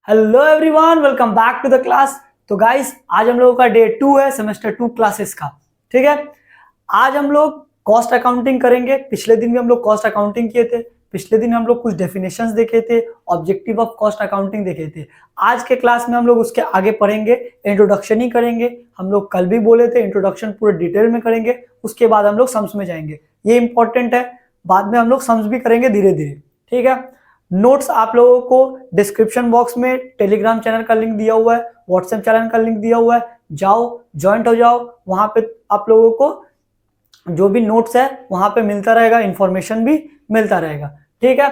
Hello everyone, welcome back to the class. तो guys, आज हम लोगों का डे 2 है सेमेस्टर 2 क्लासेस का। ठीक है, आज हम लोग कॉस्ट अकाउंटिंग करेंगे। पिछले दिन भी हम लोग कॉस्ट अकाउंटिंग किए थे। पिछले दिन हम लोग कुछ डेफिनेशंस देखे थे, ऑब्जेक्टिव ऑफ कॉस्ट अकाउंटिंग देखे थे। आज के क्लास में हम लोग उसके आगे पढ़ेंगे, इंट्रोडक्शन ही करेंगे। हम लोग कल भी बोले थे इंट्रोडक्शन पूरे डिटेल में करेंगे, उसके बाद हम लोग सम्स में जाएंगे। ये इंपॉर्टेंट है, बाद में हम लोग सम्स भी करेंगे धीरे धीरे। ठीक है, नोट्स आप लोगों को डिस्क्रिप्शन बॉक्स में टेलीग्राम चैनल का लिंक दिया हुआ है, व्हाट्सएप चैनल का लिंक दिया हुआ है, जाओ ज्वाइंट हो जाओ। वहां पे आप लोगों को जो भी नोट्स है वहां पे मिलता रहेगा, इंफॉर्मेशन भी मिलता रहेगा। ठीक है,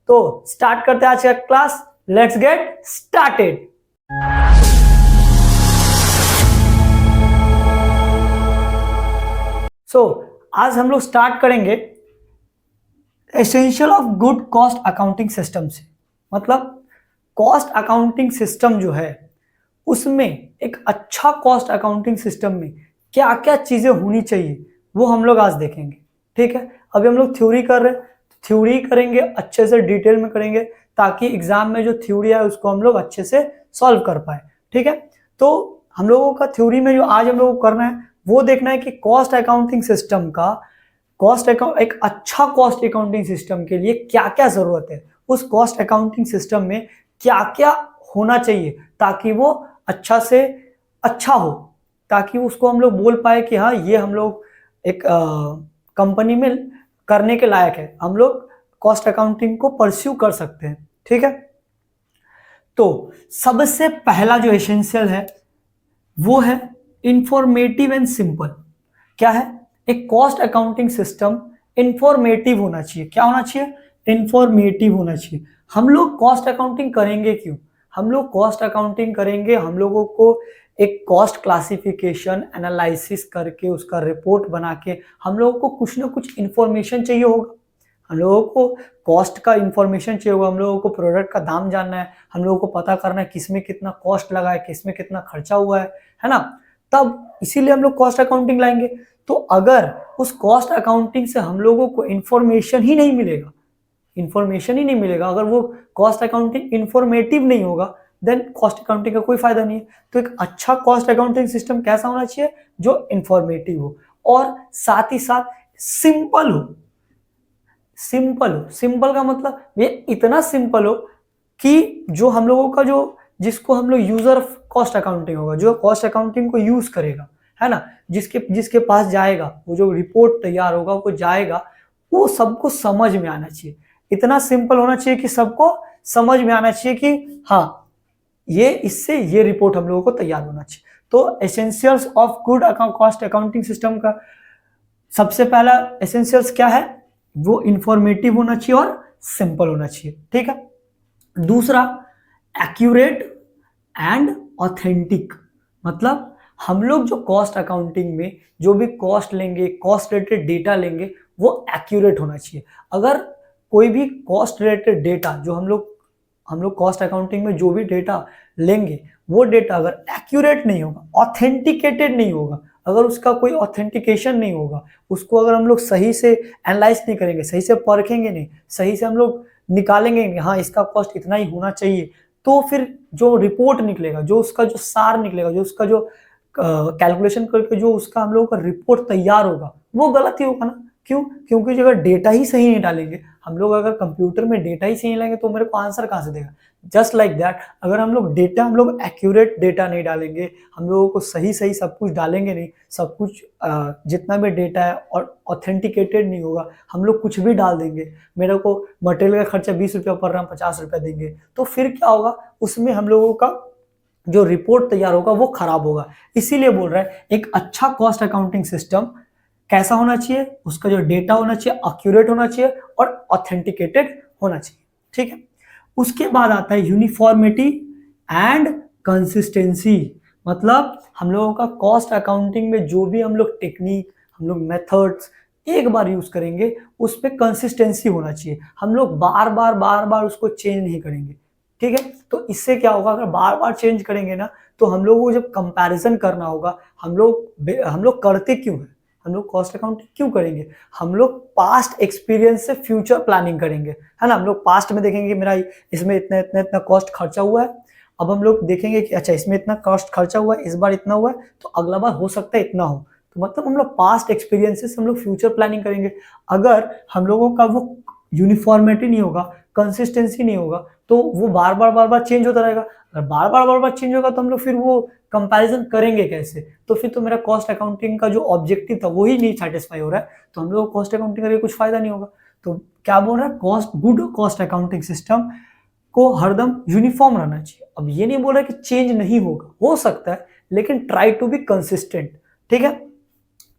तो स्टार्ट करते हैं आज का क्लास। Let's get started. आज हम लोग स्टार्ट करेंगे essential of good cost accounting system से। मतलब कॉस्ट अकाउंटिंग सिस्टम जो है उसमें एक अच्छा कॉस्ट अकाउंटिंग सिस्टम में क्या क्या चीजें होनी चाहिए वो हम लोग आज देखेंगे। ठीक है, अभी हम लोग थ्योरी कर रहे हैं, थ्योरी करेंगे अच्छे से डिटेल में करेंगे ताकि एग्जाम में जो थ्योरी है उसको हम लोग अच्छे से सॉल्व कर पाए। ठीक है, तो हम लोगों का थ्योरी में जो आज हम लोग को करना है वो देखना है कि कॉस्ट अकाउंटिंग सिस्टम का एक अच्छा कॉस्ट अकाउंटिंग सिस्टम के लिए क्या क्या जरूरत है, उस कॉस्ट अकाउंटिंग सिस्टम में क्या क्या होना चाहिए ताकि वो अच्छा से अच्छा हो, ताकि उसको हम लोग बोल पाए कि हाँ ये हम लोग एक कंपनी में करने के लायक है, हम लोग कॉस्ट अकाउंटिंग को परस्यू कर सकते हैं। ठीक है, तो सबसे पहला जो एसेंशियल है वो है इंफॉर्मेटिव एंड सिंपल। क्या है? एक कॉस्ट अकाउंटिंग सिस्टम इंफॉर्मेटिव होना चाहिए। क्या होना चाहिए? इंफॉर्मेटिव होना चाहिए। हम लोग कॉस्ट अकाउंटिंग करेंगे क्यों? हम लोग कॉस्ट अकाउंटिंग करेंगे, हम लोगों को एक कॉस्ट क्लासिफिकेशन एनालिसिस करके उसका रिपोर्ट बना के हम लोगों को कुछ ना कुछ इंफॉर्मेशन चाहिए होगा। हम लोगों को कॉस्ट का इंफॉर्मेशन चाहिए होगा, हम लोगों को प्रोडक्ट का दाम जानना है, हम लोगों को पता करना है किसमें कितना कॉस्ट लगा है, किसमें कितना खर्चा हुआ है ना। तब इसीलिए हम लोग कॉस्ट अकाउंटिंग लाएंगे। तो अगर उस कॉस्ट अकाउंटिंग से हम लोगों को इंफॉर्मेशन ही नहीं मिलेगा, अगर वो कॉस्ट अकाउंटिंग इंफॉर्मेटिव नहीं होगा देन कॉस्ट अकाउंटिंग का कोई फायदा नहीं है। तो एक अच्छा कॉस्ट अकाउंटिंग सिस्टम कैसा होना चाहिए? जो इंफॉर्मेटिव हो और साथ ही साथ सिंपल हो। सिंपल का मतलब ये इतना सिंपल हो कि जो हम लोगों का जिसको हम लोग यूजर ऑफ कॉस्ट अकाउंटिंग होगा, जो कॉस्ट अकाउंटिंग को यूज करेगा, है ना, जिसके पास जाएगा, वो जो रिपोर्ट तैयार होगा वो जाएगा, वो सबको समझ में आना चाहिए। इतना सिंपल होना चाहिए कि सबको समझ में आना चाहिए कि हाँ ये इससे ये रिपोर्ट हम लोगों को तैयार होना चाहिए। तो essentials of good cost accounting system का सबसे पहला एसेंशियल्स क्या है? वो इंफॉर्मेटिव होना चाहिए और सिंपल होना चाहिए। ठीक है, दूसरा एक्यूरेट एंड ऑथेंटिक। मतलब हम लोग जो कॉस्ट अकाउंटिंग में जो भी कॉस्ट लेंगे, कॉस्ट रिलेटेड डेटा लेंगे, वो एक्यूरेट होना चाहिए। अगर कोई भी कॉस्ट रिलेटेड डेटा जो हम लोग कॉस्ट अकाउंटिंग में जो भी डेटा लेंगे वो डेटा अगर एक्यूरेट नहीं होगा, ऑथेंटिकेटेड नहीं होगा, अगर उसका कोई ऑथेंटिकेशन नहीं होगा, उसको अगर हम लोग सही से एनालाइज नहीं करेंगे, सही से परखेंगे नहीं, सही से हम लोग निकालेंगे नहीं, हाँ इसका कॉस्ट इतना ही होना चाहिए, तो फिर जो रिपोर्ट निकलेगा, जो उसका जो सार निकलेगा, जो उसका जो कैलकुलेशन करके जो उसका हम लोगों का रिपोर्ट तैयार होगा वो गलत ही होगा ना। क्यों? क्योंकि अगर डेटा ही सही नहीं डालेंगे हम लोग, अगर कंप्यूटर में डेटा ही सही नहीं डालेंगे तो मेरे को आंसर कहाँ से देगा? जस्ट लाइक दैट, अगर हम लोग एक्यूरेट डेटा नहीं डालेंगे, हम लोगों को सही सब कुछ डालेंगे नहीं, सब कुछ जितना भी डेटा है और ऑथेंटिकेटेड नहीं होगा, हम लोग कुछ भी डाल देंगे, मेरे को मटेरियल का खर्चा 20 रुपया पड़ रहा है, 50 रुपया देंगे, तो फिर क्या होगा? उसमें हम लोगों का जो रिपोर्ट तैयार होगा वो खराब होगा। इसीलिए बोल रहा है एक अच्छा कॉस्ट अकाउंटिंग सिस्टम कैसा होना चाहिए? उसका जो डेटा होना चाहिए एक्यूरेट होना चाहिए और ऑथेंटिकेटेड होना चाहिए। ठीक है, उसके बाद आता है यूनिफॉर्मिटी एंड कंसिस्टेंसी। मतलब हम लोगों का कॉस्ट अकाउंटिंग में जो भी हम लोग टेक्निक, हम लोग मेथड्स एक बार यूज करेंगे उस पर कंसिस्टेंसी होना चाहिए। हम लोग बार बार उसको चेंज नहीं करेंगे। ठीक है, तो इससे क्या होगा? अगर बार बार चेंज करेंगे ना तो हम लोगों को जब कंपैरिजन करना होगा, हम लोग करते क्यों है? हम लोग कॉस्ट अकाउंटिंग क्यों करेंगे? हम लोग पास्ट एक्सपीरियंस से फ्यूचर प्लानिंग करेंगे, है ना। हम लोग पास्ट में देखेंगे मेरा इसमें इतना इतना इतना कॉस्ट खर्चा हुआ है, अब हम लोग देखेंगे कि अच्छा इसमें इतना कॉस्ट खर्चा हुआ है, इस बार इतना हुआ है, तो अगला बार हो सकता है इतना हो। तो मतलब हम लोग पास्ट एक्सपीरियंसेस हम लोग फ्यूचर प्लानिंग करेंगे। अगर हम लोगों का वो यूनिफॉर्मिटी नहीं होगा, कंसिस्टेंसी नहीं होगा, तो वो बार बार चेंज होता रहेगा। अगर बार बार चेंज होगा तो हम लोग फिर वो कंपैरिजन करेंगे कैसे? तो फिर तो मेरा कॉस्ट अकाउंटिंग का जो ऑब्जेक्टिव था वही नहीं सेटिस्फाई हो रहा है, तो हम लोग को कॉस्ट अकाउंटिंग करके कुछ फायदा नहीं होगा। तो क्या बोल रहा है, गुड कॉस्ट अकाउंटिंग सिस्टम को हरदम यूनिफॉर्म रहना चाहिए। अब ये नहीं बोल रहा कि चेंज नहीं होगा, हो सकता है, लेकिन ट्राई टू बी कंसिस्टेंट, ठीक है।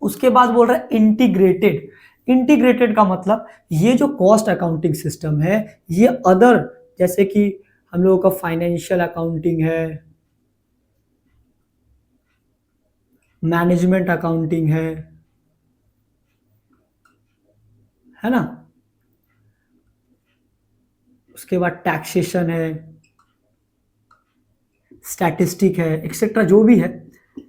उसके बाद बोल रहा है इंटीग्रेटेड। इंटीग्रेटेड का मतलब ये जो कॉस्ट अकाउंटिंग सिस्टम है ये अदर, जैसे कि हम लोगों का फाइनेंशियल अकाउंटिंग है, मैनेजमेंट अकाउंटिंग है ना, उसके बाद टैक्सेशन है, स्टैटिस्टिक है, एक्सेट्रा जो भी है,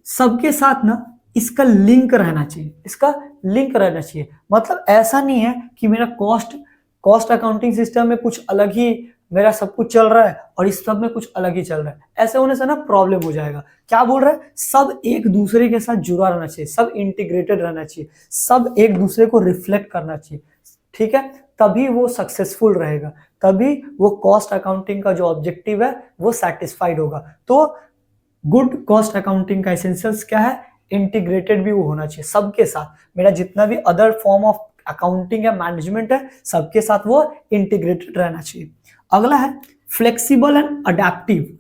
सबके साथ ना इसका लिंक रहना चाहिए, इसका लिंक रहना चाहिए। मतलब ऐसा नहीं है कि मेरा कॉस्ट अकाउंटिंग सिस्टम में कुछ अलग ही मेरा सब कुछ चल रहा है और इस सब में कुछ अलग ही चल रहा है। ऐसे होने से ना प्रॉब्लम हो जाएगा। क्या बोल रहा है, सब एक दूसरे के साथ जुड़ा रहना चाहिए, सब इंटीग्रेटेड रहना चाहिए, सब एक दूसरे को रिफ्लेक्ट करना चाहिए, ठीक है। तभी वो सक्सेसफुल रहेगा, तभी वो कॉस्ट अकाउंटिंग का जो ऑब्जेक्टिव है वो सेटिस्फाइड होगा। तो गुड कॉस्ट अकाउंटिंग का एसेंशियल्स क्या है, इंटीग्रेटेड भी वो होना चाहिए सबके साथ। मेरा जितना भी अदर फॉर्म ऑफ अकाउंटिंग या मैनेजमेंट है सबके साथ वो इंटीग्रेटेड रहना चाहिए। अगला है फ्लेक्सिबल एंड अडेप्टिव।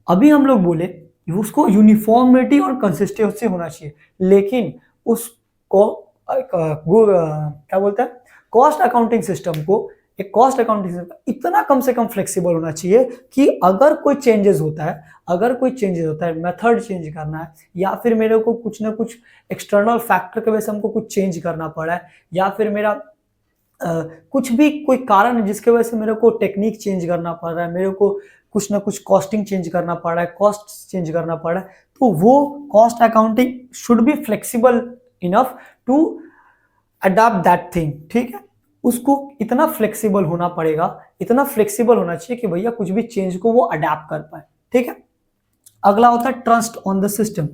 अभी हम लोग बोले उसको यूनिफॉर्मिटी और कंसिस्टेंसी होना चाहिए, लेकिन उसको क्या बोलते हैं, कॉस्ट अकाउंटिंग सिस्टम को, एक कॉस्ट अकाउंटिंग सिस्टम इतना कम से कम फ्लेक्सिबल होना चाहिए कि अगर कोई चेंजेस होता है, मेथड चेंज करना है, या फिर मेरे को कुछ ना कुछ एक्सटर्नल फैक्टर की वजह से हमको कुछ चेंज करना पड़ा है, या फिर मेरा कुछ भी कोई कारण है जिसके वजह से मेरे को टेक्निक चेंज करना पड़ रहा है, मेरे को कुछ ना कुछ कॉस्टिंग चेंज करना पड़ रहा है, कॉस्ट चेंज करना पड़ रहा है, तो वो cost accounting should be flexible enough to adopt that thing, ठीक है। उसको इतना फ्लेक्सिबल होना पड़ेगा, इतना फ्लेक्सिबल होना चाहिए कि भैया कुछ भी चेंज को वो अडॉप्ट कर पाए, ठीक है। अगला होता है ट्रस्ट ऑन द सिस्टम।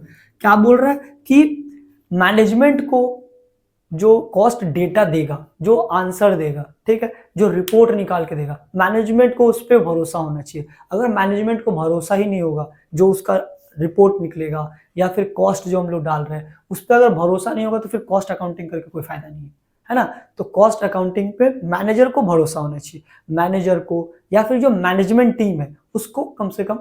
क्या बोल रहा है कि मैनेजमेंट को जो कॉस्ट डेटा देगा, जो आंसर देगा, ठीक है, जो रिपोर्ट निकाल के देगा, मैनेजमेंट को उस पर भरोसा होना चाहिए। अगर मैनेजमेंट को भरोसा ही नहीं होगा, जो उसका रिपोर्ट निकलेगा या फिर कॉस्ट जो हम लोग डाल रहे हैं उस पर अगर भरोसा नहीं होगा, तो फिर कॉस्ट अकाउंटिंग करके कोई फायदा नहीं है ना। तो कॉस्ट अकाउंटिंग पे मैनेजर को भरोसा होना चाहिए, मैनेजर को या फिर जो मैनेजमेंट टीम है उसको कम से कम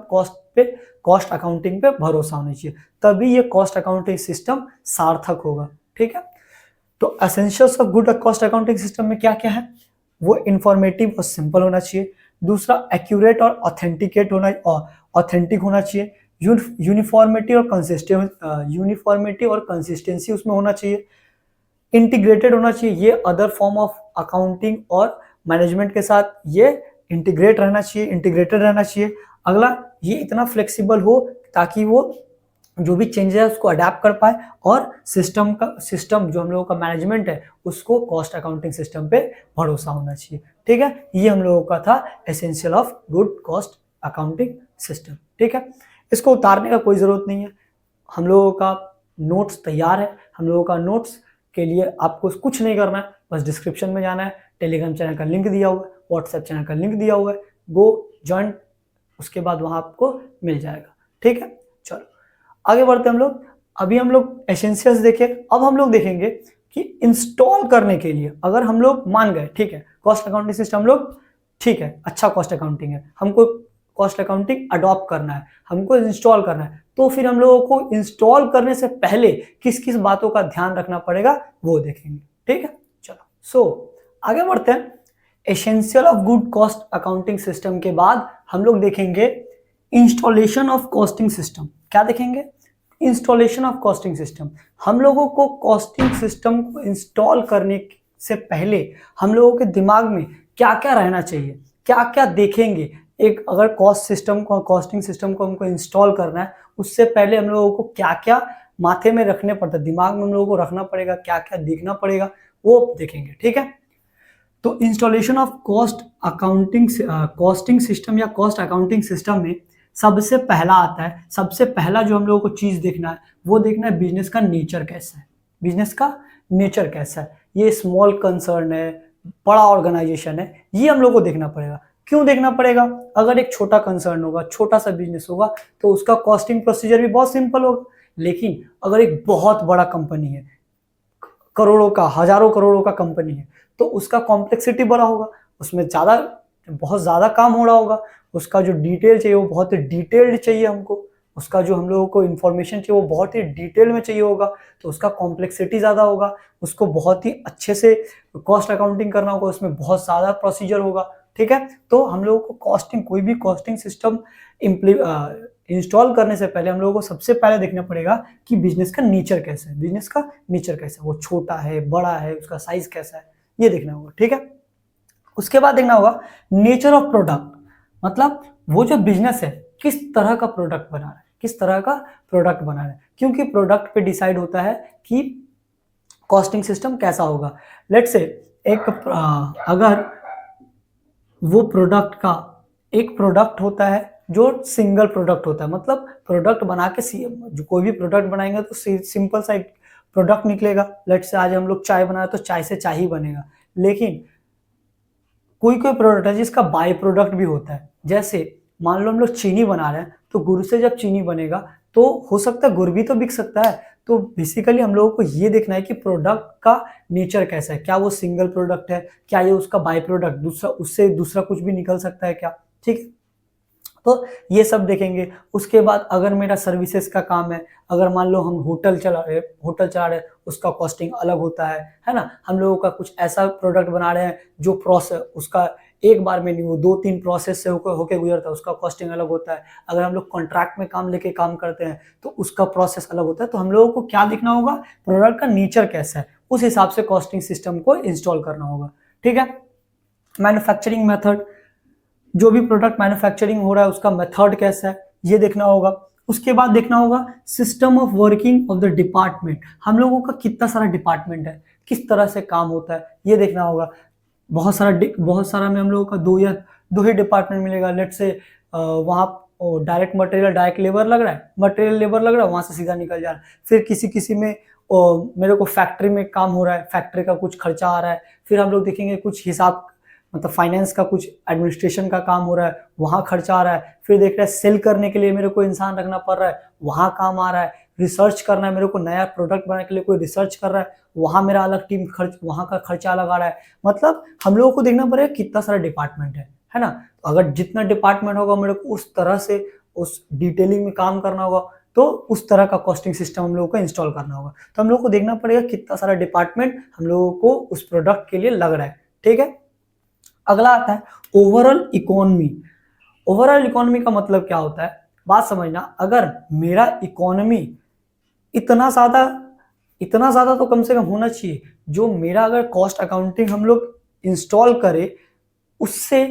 कॉस्ट अकाउंटिंग पे भरोसा होना चाहिए, तभी ये कॉस्ट अकाउंटिंग सिस्टम सार्थक होगा, ठीक है। तो essentials of good cost accounting system में क्या क्या है, वो इंफॉर्मेटिव और सिंपल होना चाहिए। दूसरा एक्यूरेट और ऑथेंटिक होना चाहिए। यूनिफॉर्मिटी और कंसिस्टेंसी उसमें होना चाहिए। इंटीग्रेटेड होना चाहिए, ये अदर फॉर्म ऑफ अकाउंटिंग और मैनेजमेंट के साथ ये इंटीग्रेटेड रहना चाहिए। अगला, ये इतना फ्लेक्सिबल हो ताकि वो जो भी चेंजेस है उसको अडेप्ट कर पाए, और सिस्टम जो हम लोगों का मैनेजमेंट है उसको कॉस्ट अकाउंटिंग सिस्टम पे भरोसा होना चाहिए, ठीक है। ये हम लोगों का था essential of good cost accounting system, ठीक है। इसको उतारने का कोई ज़रूरत नहीं है, हम लोगों का नोट्स तैयार है। हम लोगों का नोट्स के लिए आपको कुछ नहीं करना है, बस डिस्क्रिप्शन में जाना है, टेलीग्राम चैनल का लिंक दिया हुआ है, व्हाट्सएप चैनल का लिंक दिया हुआ है, गो ज्वाइन, उसके बाद वहाँ आपको मिल जाएगा, ठीक है। चलो आगे बढ़ते हम लोग। अभी हम लोग एसेंशियल्स देखे, अब हम लोग देखेंगे कि इंस्टॉल करने के लिए अगर हम लोग मान गए, ठीक है, कॉस्ट अकाउंटिंग सिस्टम हम लोग, ठीक है, अच्छा कॉस्ट अकाउंटिंग है, हमको कॉस्ट अकाउंटिंग अडॉप्ट करना है, हमको इंस्टॉल करना है, तो फिर हम लोगों को इंस्टॉल करने से पहले किस किस बातों का ध्यान रखना पड़ेगा वो देखेंगे, ठीक है। चलो आगे बढ़ते हैं। Essential of good cost accounting system के बाद हम लोग देखेंगे इंस्टॉलेशन ऑफ कॉस्टिंग सिस्टम। क्या देखेंगे, इंस्टॉलेशन ऑफ कॉस्टिंग सिस्टम। हम लोगों को कॉस्टिंग सिस्टम को इंस्टॉल करने से पहले हम लोगों के दिमाग में क्या क्या रहना चाहिए, क्या क्या देखेंगे। एक अगर कॉस्टिंग सिस्टम को हमको इंस्टॉल करना है, उससे पहले हम लोगों को क्या क्या माथे में रखने पड़ता है, दिमाग में हम लोगों को रखना पड़ेगा, क्या क्या देखना पड़ेगा वो देखेंगे, ठीक है। तो इंस्टॉलेशन ऑफ कॉस्टिंग सिस्टम या कॉस्ट अकाउंटिंग सिस्टम में सबसे पहला आता है, सबसे पहला जो हम लोगों को चीज देखना है वो देखना है बिजनेस का नेचर कैसा है। बिजनेस का नेचर कैसा है, ये स्मॉल कंसर्न है, बड़ा ऑर्गेनाइजेशन है, ये हम लोग को देखना पड़ेगा। क्यों देखना पड़ेगा? अगर एक छोटा कंसर्न होगा, छोटा सा बिजनेस होगा, तो उसका कॉस्टिंग प्रोसीजर भी बहुत सिंपल होगा। लेकिन अगर एक बहुत बड़ा कंपनी है, करोड़ों का, हजारों करोड़ों का कंपनी है, तो उसका कॉम्प्लेक्सिटी बड़ा होगा, उसमें बहुत ज्यादा काम हो रहा होगा, उसका जो डिटेल चाहिए वो बहुत ही डिटेल्ड चाहिए हमको, उसका जो हम लोगों को इन्फॉर्मेशन चाहिए वो बहुत ही डिटेल में चाहिए होगा, तो उसका कॉम्प्लेक्सिटी ज़्यादा होगा, उसको बहुत ही अच्छे से कॉस्ट अकाउंटिंग करना होगा, उसमें बहुत ज़्यादा प्रोसीजर होगा। ठीक है, तो हम लोगों को कॉस्टिंग, कोई भी कॉस्टिंग सिस्टम इंस्टॉल करने से पहले हम लोगों को सबसे पहले देखना पड़ेगा कि बिजनेस का नेचर कैसा है, बिजनेस का नेचर कैसा है, वो छोटा है, बड़ा है, उसका साइज कैसा है, ये देखना होगा। ठीक है, उसके बाद देखना होगा नेचर ऑफ प्रोडक्ट, मतलब वो जो बिजनेस है किस तरह का प्रोडक्ट बना रहा है, किस तरह का प्रोडक्ट बना रहा है, क्योंकि प्रोडक्ट पे डिसाइड होता है कि कॉस्टिंग सिस्टम कैसा होगा। लेट्स से अगर वो प्रोडक्ट का एक प्रोडक्ट होता है जो सिंगल प्रोडक्ट होता है, मतलब प्रोडक्ट बना के जो कोई भी प्रोडक्ट बनाएंगे तो सिंपल सा एक प्रोडक्ट निकलेगा। लेट्स से आज हम लोग चाय बनाए तो चाय से चाय ही बनेगा। लेकिन कोई कोई प्रोडक्ट है जिसका बाय प्रोडक्ट भी होता है, जैसे मान लो हम लोग चीनी बना रहे हैं, तो गुड़ से जब चीनी बनेगा तो हो सकता है गुड़ भी तो बिक सकता है। तो बेसिकली हम लोगों को ये देखना है कि प्रोडक्ट का नेचर कैसा है, क्या वो सिंगल प्रोडक्ट है, क्या ये उसका बाय प्रोडक्ट दूसरा, उससे दूसरा कुछ भी निकल सकता है क्या। ठीक है, तो ये सब देखेंगे। उसके बाद अगर मेरा सर्विसेज का काम है, अगर मान लो हम होटल चला रहे उसका कॉस्टिंग अलग होता है ना। हम लोगों का कुछ ऐसा प्रोडक्ट बना रहे हैं जो प्रोसेस उसका एक बार में नहीं, वो 2-3 प्रोसेस से होके गुजरता है, उसका कॉस्टिंग अलग होता है। अगर हम लोग कॉन्ट्रैक्ट में काम लेके काम करते हैं तो उसका प्रोसेस अलग होता है। तो हम लोगों को क्या देखना होगा, प्रोडक्ट का नेचर कैसा है, उस हिसाब से कॉस्टिंग सिस्टम को इंस्टॉल करना होगा। ठीक है, मैन्युफैक्चरिंग मेथड, जो भी प्रोडक्ट मैन्युफैक्चरिंग हो रहा है उसका मेथड कैसा है, ये देखना होगा। उसके बाद देखना होगा system of working of the department, हम लोगों का कितना सारा डिपार्टमेंट है, किस तरह से काम होता है, ये देखना होगा। बहुत सारा में हम लोगों का दो ही डिपार्टमेंट मिलेगा। लेट से वहाँ डायरेक्ट मटेरियल डायरेक्ट लेबर लग रहा है, मटेरियल लेबर लग रहा है, वहां से सीधा निकल जा रहा है। फिर किसी में मेरे को फैक्ट्री में काम हो रहा है, फैक्ट्री का कुछ खर्चा आ रहा है। फिर हम लोग देखेंगे कुछ हिसाब, मतलब फाइनेंस का कुछ एडमिनिस्ट्रेशन का काम हो रहा है, वहां खर्चा आ रहा है। फिर देख रहे हैं सेल करने के लिए मेरे को इंसान रखना पड़ रहा है, वहां काम आ रहा है। रिसर्च करना है, मेरे को नया प्रोडक्ट बनाने के लिए कोई रिसर्च कर रहा है, वहां मेरा अलग टीम खर्च, वहां का खर्चा अलग आ रहा है। मतलब हम लोगों को देखना पड़ेगा कितना सारा डिपार्टमेंट है ना। तो अगर जितना डिपार्टमेंट होगा मेरे को उस तरह से उस डिटेलिंग में काम करना होगा, तो उस तरह का कॉस्टिंग सिस्टम हम लोगों को इंस्टॉल करना होगा। तो हम लोग को देखना पड़ेगा कितना सारा डिपार्टमेंट हम लोगों को उस प्रोडक्ट के लिए लग रहा है। ठीक है, अगला आता है ओवरऑल इकोनॉमी। ओवरऑल इकोनॉमी का मतलब क्या होता है, बात समझना। अगर मेरा इकोनॉमी इतना ज्यादा तो कम से कम होना चाहिए, जो मेरा अगर कॉस्ट अकाउंटिंग हम लोग इंस्टॉल करें उससे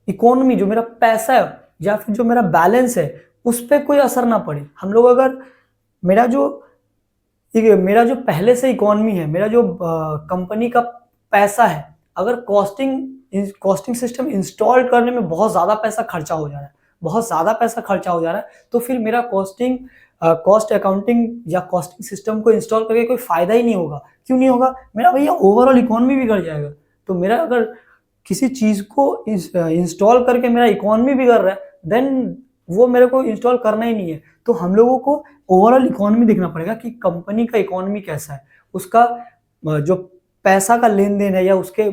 इकोनॉमी, जो मेरा पैसा है या फिर जो मेरा बैलेंस है उस पर कोई असर ना पड़े। हम लोग अगर मेरा जो पहले से इकोनॉमी है, मेरा जो कंपनी का पैसा है, अगर कॉस्टिंग सिस्टम इंस्टॉल करने में बहुत ज़्यादा पैसा खर्चा हो जा रहा है, तो फिर मेरा कॉस्ट अकाउंटिंग या कॉस्टिंग सिस्टम को इंस्टॉल करके कोई फायदा ही नहीं होगा। क्यों नहीं होगा? मेरा भैया ओवरऑल इकोनॉमी बिगड़ जाएगा। तो मेरा अगर किसी चीज़ को इंस्टॉल करके मेरा इकोनॉमी बिगड़ रहा है, देन वो मेरे को इंस्टॉल करना ही नहीं है। तो हम लोगों को ओवरऑल इकोनॉमी देखना पड़ेगा कि कंपनी का इकोनॉमी कैसा है, उसका जो पैसा का लेन देन है या उसके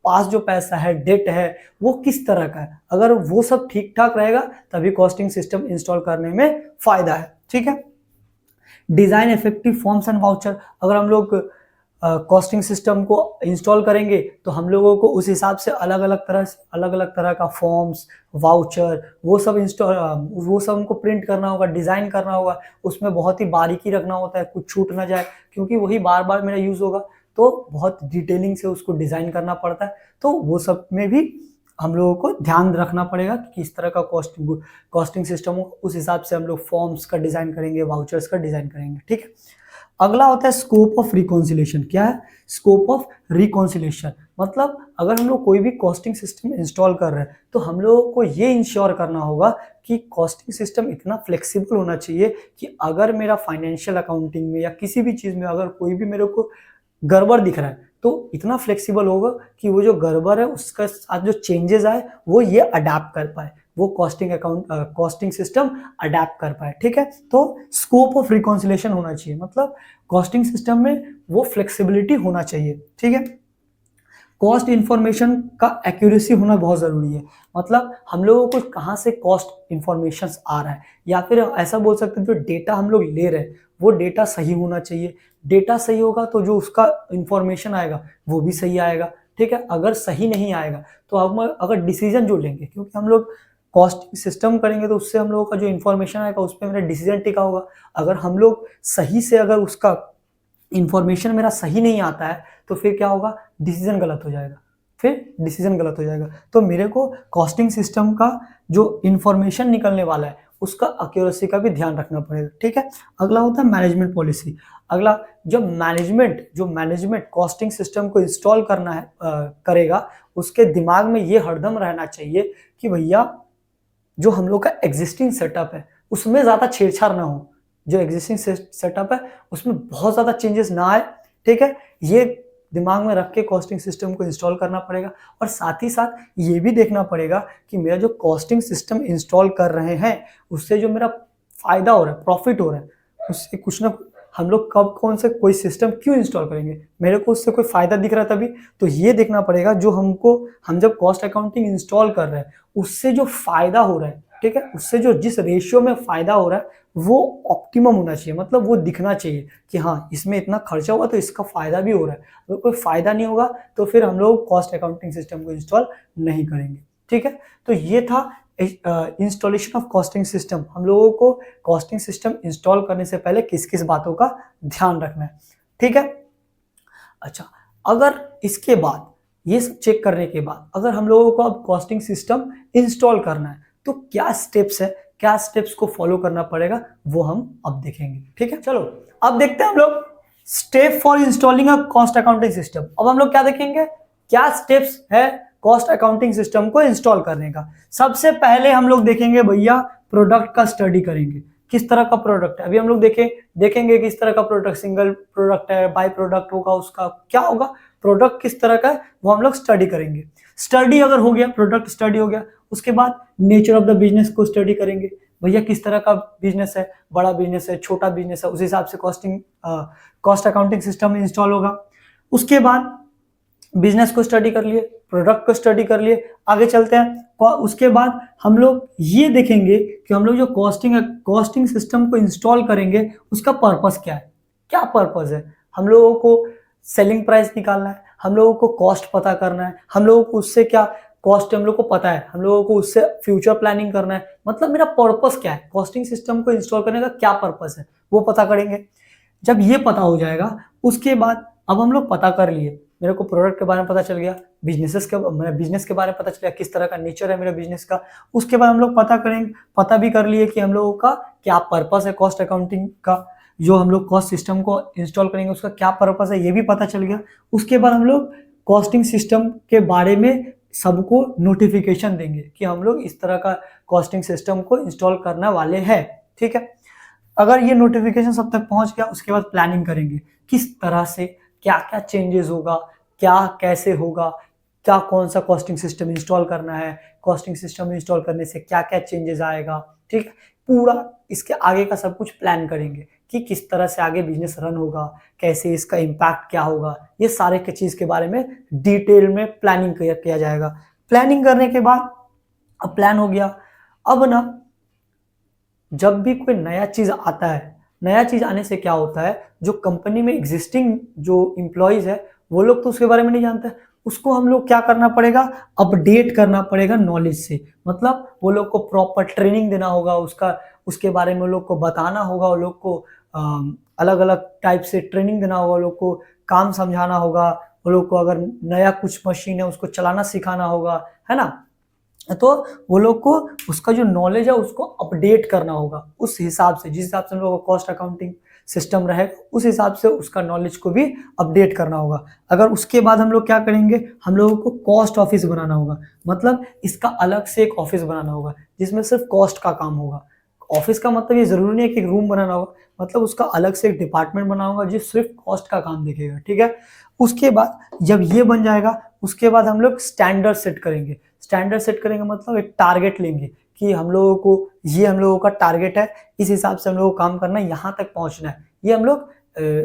पास जो पैसा है, डेट है, वो किस तरह का है। अगर वो सब ठीक ठाक रहेगा तभी कॉस्टिंग सिस्टम इंस्टॉल करने में फायदा है। ठीक है, design effective forms and voucher, अगर हम लोग कॉस्टिंग सिस्टम को इंस्टॉल करेंगे तो हम लोगों को उस हिसाब से अलग अलग तरह का फॉर्म्स, वाउचर, वो सब हमको प्रिंट करना होगा, डिजाइन करना होगा। उसमें बहुत ही बारीकी रखना होता है, कुछ छूट ना जाए, क्योंकि वही बार बार मेरा यूज होगा, तो बहुत डिटेलिंग से उसको डिजाइन करना पड़ता है। तो वो सब में भी हम लोगों को ध्यान रखना पड़ेगा कि किस तरह का कॉस्टिंग सिस्टम हो, उस हिसाब से हम लोग फॉर्म्स का डिजाइन करेंगे, वाउचर्स का डिजाइन करेंगे। ठीक है, अगला होता है स्कोप ऑफ रिकॉन्सिलेशन। क्या है? स्कोप ऑफ रिकॉन्सिलेशन मतलब अगर हम लोग कोई भी कॉस्टिंग सिस्टम इंस्टॉल कर रहे हैं तो हम लोगों को ये इंश्योर करना होगा कि कॉस्टिंग सिस्टम इतना फ्लेक्सिबल होना चाहिए कि अगर मेरा फाइनेंशियल अकाउंटिंग में या किसी भी चीज़ में अगर कोई भी मेरे को गड़बड़ दिख रहा है तो इतना फ्लेक्सिबल होगा कि वो जो गड़बड़ है उसका साथ जो चेंजेस आए वो ये अडेप्ट कर पाए, वो कॉस्टिंग सिस्टम अडेप्ट कर पाए। ठीक है, तो स्कोप ऑफ रिकॉन्सिलेशन होना चाहिए, मतलब कॉस्टिंग सिस्टम में वो फ्लेक्सिबिलिटी होना चाहिए। ठीक है, कॉस्ट इंफॉर्मेशन का एक्यूरेसी होना बहुत ज़रूरी है, मतलब हम लोगों को कहाँ से कॉस्ट इंफॉर्मेशन आ रहा है या फिर ऐसा बोल सकते हैं जो डेटा हम लोग ले रहे हैं वो डेटा सही होना चाहिए। डेटा सही होगा तो जो उसका इंफॉर्मेशन आएगा वो भी सही आएगा। ठीक है, अगर सही नहीं आएगा तो हम अगर डिसीजन जो लेंगे, क्योंकि हम लोग कॉस्टिंग सिस्टम करेंगे तो उससे हम लोगों का जो इन्फॉर्मेशन आएगा उस पर मेरा डिसीजन टिका होगा। अगर हम लोग सही से अगर उसका इंफॉर्मेशन मेरा सही नहीं आता है तो फिर क्या होगा? डिसीजन गलत हो जाएगा, फिर डिसीजन गलत हो जाएगा। तो मेरे को कॉस्टिंग सिस्टम का जो इंफॉर्मेशन निकलने वाला है उसका एक्यूरेसी का भी ध्यान रखना पड़ेगा। ठीक है, अगला होता है मैनेजमेंट पॉलिसी। अगला जो मैनेजमेंट कॉस्टिंग सिस्टम को इंस्टॉल करना है करेगा उसके दिमाग में ये हरदम रहना चाहिए कि भैया जो हम लोग का एग्जिस्टिंग सेटअप है उसमें ज़्यादा छेड़छाड़ ना हो, जो एग्जिस्टिंग सेटअप है उसमें बहुत ज़्यादा चेंजेस ना आए। ठीक है, ये दिमाग में रख के कॉस्टिंग सिस्टम को इंस्टॉल करना पड़ेगा और साथ ही साथ ये भी देखना पड़ेगा कि मेरा जो कॉस्टिंग सिस्टम इंस्टॉल कर रहे हैं उससे जो मेरा फायदा हो रहा है, प्रॉफिट हो रहा है, उससे कुछ ना हम लोग कब कौन से कोई सिस्टम क्यों इंस्टॉल करेंगे, मेरे को उससे कोई फायदा दिख रहा है तभी। तो ये देखना पड़ेगा जो हम जब कॉस्ट अकाउंटिंग इंस्टॉल कर रहे हैं उससे जो फायदा हो रहा है, ठीक है, उससे जो जिस रेशियो में फायदा हो रहा है वो ऑप्टिमम होना चाहिए, मतलब वो दिखना चाहिए कि हाँ इसमें इतना खर्चा हुआ तो इसका फायदा भी हो रहा है। अगर कोई फायदा नहीं होगा तो फिर हम लोग कॉस्ट अकाउंटिंग सिस्टम को इंस्टॉल नहीं करेंगे। ठीक है, तो ये था इंस्टॉलेशन ऑफ कॉस्टिंग सिस्टम। हम लोगों को कॉस्टिंग सिस्टम इंस्टॉल करने से पहले किस किस बातों का ध्यान रखना है। ठीक है, अच्छा, अगर इसके बाद ये सब चेक करने के बाद अगर हम लोगों को अब कॉस्टिंग सिस्टम इंस्टॉल करना है तो क्या स्टेप्स है, क्या स्टेप्स को फॉलो करना पड़ेगा वो हम अब देखेंगे। ठीक है, चलो अब देखते हैं हम लोग step for installing a cost accounting system. अब हम लोग क्या देखेंगे, क्या स्टेप्स है कॉस्ट अकाउंटिंग सिस्टम को इंस्टॉल करने का। सबसे पहले हम लोग देखेंगे भैया प्रोडक्ट का स्टडी करेंगे, किस तरह का प्रोडक्ट है। अभी हम लोग देखेंगे किस तरह का प्रोडक्ट, सिंगल प्रोडक्ट है, बाय प्रोडक्ट होगा, उसका क्या होगा, प्रोडक्ट किस तरह का है वो हम लोग स्टडी करेंगे। स्टडी अगर हो गया, प्रोडक्ट स्टडी हो गया, उसके बाद नेचर ऑफ द बिजनेस को स्टडी करेंगे, भैया किस तरह का बिजनेस है, बड़ा बिजनेस है, छोटा बिजनेस है, उस हिसाब से कॉस्ट अकाउंटिंग सिस्टम इंस्टॉल होगा। उसके बाद बिजनेस को स्टडी कर लिए, प्रोडक्ट को स्टडी कर लिए, आगे चलते हैं। उसके बाद हम लोग ये देखेंगे कि हम लोग जो कॉस्टिंग सिस्टम को इंस्टॉल करेंगे उसका पर्पस क्या है, क्या पर्पस है। हम लोगों को सेलिंग प्राइस निकालना है, हम लोगों को कॉस्ट पता करना है, हम लोगों को उससे क्या कॉस्ट हम लोग को पता है, हम लोगों को उससे फ्यूचर प्लानिंग करना है, मतलब मेरा पर्पस क्या है, कॉस्टिंग सिस्टम को इंस्टॉल करने का क्या पर्पस है वो पता करेंगे। जब ये पता हो जाएगा उसके बाद अब हम लोग पता कर लिए, मेरे को प्रोडक्ट के बारे में पता चल गया, बिजनेस के बारे में पता चल गया, किस तरह का नेचर है मेरे बिजनेस का। उसके बाद हम लोग पता भी कर लिए कि हम लोगों का क्या पर्पस है कॉस्ट अकाउंटिंग का, जो हम लोग कॉस्ट सिस्टम को इंस्टॉल करेंगे उसका क्या पर्पस है ये भी पता चल गया। उसके बाद हम लोग कॉस्टिंग सिस्टम के बारे में सबको नोटिफिकेशन देंगे कि हम लोग इस तरह का कॉस्टिंग सिस्टम को इंस्टॉल करने वाले हैं। ठीक है, अगर ये नोटिफिकेशन सब तक पहुंच गया उसके बाद प्लानिंग करेंगे किस तरह से क्या क्या चेंजेस होगा, क्या कैसे होगा, क्या कौन सा कॉस्टिंग सिस्टम इंस्टॉल करना है, कॉस्टिंग सिस्टम इंस्टॉल करने से क्या क्या चेंजेस आएगा। ठीक है, पूरा इसके आगे का सब कुछ प्लान करेंगे कि किस तरह से आगे बिजनेस रन होगा, कैसे इसका इम्पैक्ट क्या होगा, ये सारे के चीज़ के बारे में डिटेल में प्लानिंग किया जाएगा। प्लानिंग करने के बाद अब प्लान हो गया, अब ना जब भी कोई नया चीज़ आता है, नया चीज़ आने से क्या होता है, जो कंपनी में एग्जिस्टिंग जो एम्प्लॉयज़ है वो लोग तो उसके बारे में नहीं जानते, उसको हम लोग क्या करना पड़ेगा, अपडेट करना पड़ेगा नॉलेज से, मतलब वो लोग को प्रॉपर ट्रेनिंग देना होगा, उसके बारे में वो लोग को बताना होगा, वो लोग को अलग अलग टाइप से ट्रेनिंग देना होगा, वो लोग को काम समझाना होगा, वो लोग को अगर नया कुछ मशीन है उसको चलाना सिखाना होगा, है ना। तो वो लोग को उसका जो नॉलेज है उसको अपडेट करना होगा उस हिसाब से, जिस हिसाब से हम लोग को कॉस्ट अकाउंटिंग सिस्टम रहेगा, उस हिसाब से उसका नॉलेज को भी अपडेट करना होगा। अगर उसके बाद हम लोग क्या करेंगे, हम लोगों को कॉस्ट ऑफिस बनाना होगा, मतलब इसका अलग से एक ऑफिस बनाना होगा जिसमें सिर्फ कॉस्ट का काम होगा। ऑफिस का मतलब ये जरूरी नहीं है कि एक रूम बनाना होगा, मतलब उसका अलग से एक डिपार्टमेंट बना होगा जो सिर्फ कॉस्ट का काम देखेगा, ठीक है। उसके बाद जब ये बन जाएगा, उसके बाद हम लोग स्टैंडर्ड सेट करेंगे। स्टैंडर्ड सेट करेंगे मतलब एक टारगेट लेंगे कि हम लोगों को, ये हम लोगों का टारगेट है, इस हिसाब से हम लोगों को काम करना है, यहाँ तक पहुंचना है। ये हम लोग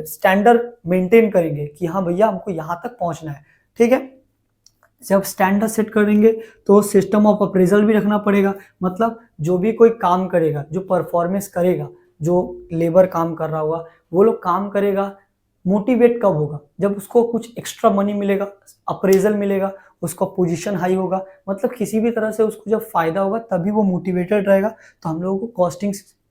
स्टैंडर्ड मेंटेन करेंगे कि हाँ भैया हमको यहाँ तक पहुंचना है, ठीक है। जब स्टैंडर्ड सेट करेंगे तो सिस्टम ऑफ अप्रेजल भी रखना पड़ेगा, मतलब जो भी कोई काम करेगा, जो परफॉर्मेंस करेगा, जो लेबर काम कर रहा होगा, वो लोग काम करेगा, मोटिवेट कब होगा, जब उसको कुछ एक्स्ट्रा मनी मिलेगा, अप्रेजल मिलेगा, उसका पोजीशन हाई होगा, मतलब किसी भी तरह से उसको जब फायदा होगा तभी वो मोटिवेटेड रहेगा। तो हम लोगों को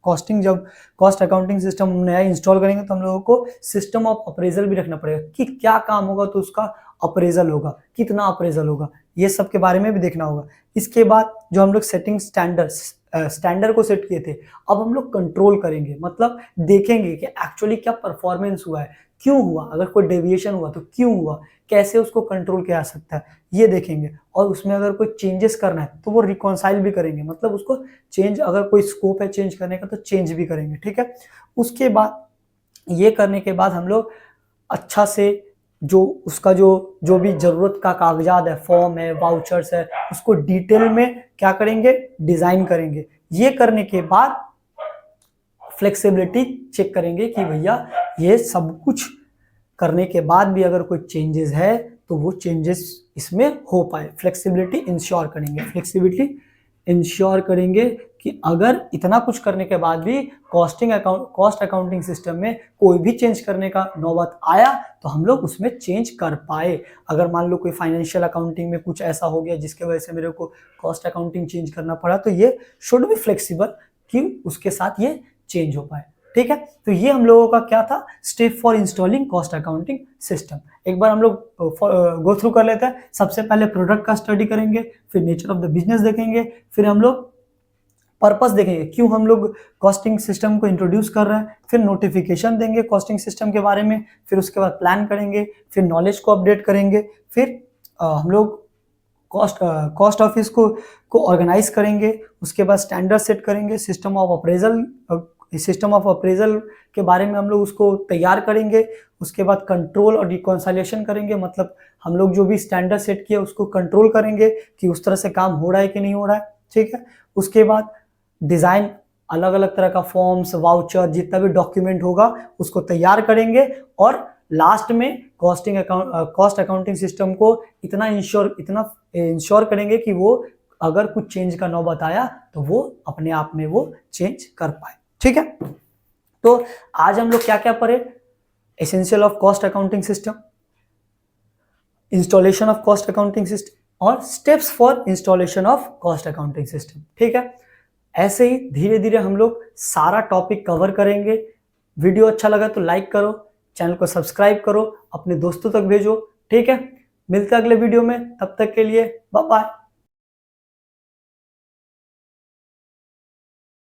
कॉस्टिंग जब कॉस्ट अकाउंटिंग सिस्टम नया इंस्टॉल करेंगे तो हम लोगों को सिस्टम ऑफ अप्रेजल भी रखना पड़ेगा कि क्या काम होगा तो उसका अप्रेजल होगा, कितना अप्रेजल होगा, ये सब के बारे में भी देखना होगा। इसके बाद जो हम लोग सेटिंग स्टैंडर्ड को सेट किए थे, अब हम लोग कंट्रोल करेंगे, मतलब देखेंगे कि एक्चुअली क्या परफॉर्मेंस हुआ है, क्यों हुआ, अगर कोई डेविएशन हुआ तो क्यों हुआ, कैसे उसको कंट्रोल किया जा सकता है, ये देखेंगे। और उसमें अगर कोई चेंजेस करना है तो वो रिकॉन्साइल भी करेंगे, मतलब उसको चेंज, अगर कोई स्कोप है चेंज करने का तो चेंज भी करेंगे, ठीक है। उसके बाद ये करने के बाद हम लोग अच्छा से जो उसका जो भी जरूरत का कागजात है, फॉर्म है, वाउचर्स है, उसको डिटेल में क्या करेंगे, डिजाइन करेंगे। ये करने के बाद फ्लेक्सिबिलिटी चेक करेंगे कि भैया ये सब कुछ करने के बाद भी अगर कोई चेंजेस है तो वो चेंजेस इसमें हो पाए। फ्लेक्सिबिलिटी इंश्योर करेंगे कि अगर इतना कुछ करने के बाद भी कॉस्ट अकाउंटिंग सिस्टम में कोई भी चेंज करने का नौबत आया तो हम लोग उसमें चेंज कर पाए। अगर मान लो कोई फाइनेंशियल अकाउंटिंग में कुछ ऐसा हो गया जिसके वजह से मेरे को कॉस्ट अकाउंटिंग चेंज करना पड़ा, तो ये शुड बी फ्लेक्सिबल कि उसके साथ ये चेंज हो पाए, ठीक है। तो ये हम लोगों का क्या था, step for installing cost accounting system. एक बार हम लोग गो थ्रू कर लेते हैं। सबसे पहले प्रोडक्ट का स्टडी करेंगे, फिर नेचर ऑफ द बिजनेस देखेंगे, फिर हम लोग पर्पस देखेंगे क्यों हम लोग कॉस्टिंग सिस्टम को इंट्रोड्यूस कर रहे हैं, फिर नोटिफिकेशन देंगे कॉस्टिंग सिस्टम के बारे में, फिर उसके बाद प्लान करेंगे, फिर नॉलेज को अपडेट करेंगे, फिर हम लोग कॉस्ट ऑफिस को ऑर्गेनाइज करेंगे, उसके बाद स्टैंडर्ड सेट करेंगे, सिस्टम ऑफ अप्रेजल के बारे में हम लोग उसको तैयार करेंगे, उसके बाद कंट्रोल और रिकॉन्सिलिएशन करेंगे, मतलब हम लोग जो भी स्टैंडर्ड सेट किया उसको कंट्रोल करेंगे कि उस तरह से काम हो रहा है कि नहीं हो रहा है, ठीक है। उसके बाद डिजाइन, अलग अलग तरह का फॉर्म्स, वाउचर, जितना भी डॉक्यूमेंट होगा उसको तैयार करेंगे, और लास्ट में कॉस्ट अकाउंटिंग सिस्टम को इतना इंश्योर करेंगे कि वो अगर कुछ चेंज का नौबत आया तो वो अपने आप में वो चेंज कर पाए, ठीक है। तो आज हम लोग क्या क्या पढ़े, essential of cost accounting system, installation of cost accounting system और steps for installation of cost accounting system, ठीक है। ऐसे ही धीरे धीरे हम लोग सारा टॉपिक कवर करेंगे। वीडियो अच्छा लगा तो लाइक करो, चैनल को सब्सक्राइब करो, अपने दोस्तों तक भेजो, ठीक है। मिलते हैं अगले वीडियो में, तब तक के लिए बाय बाय।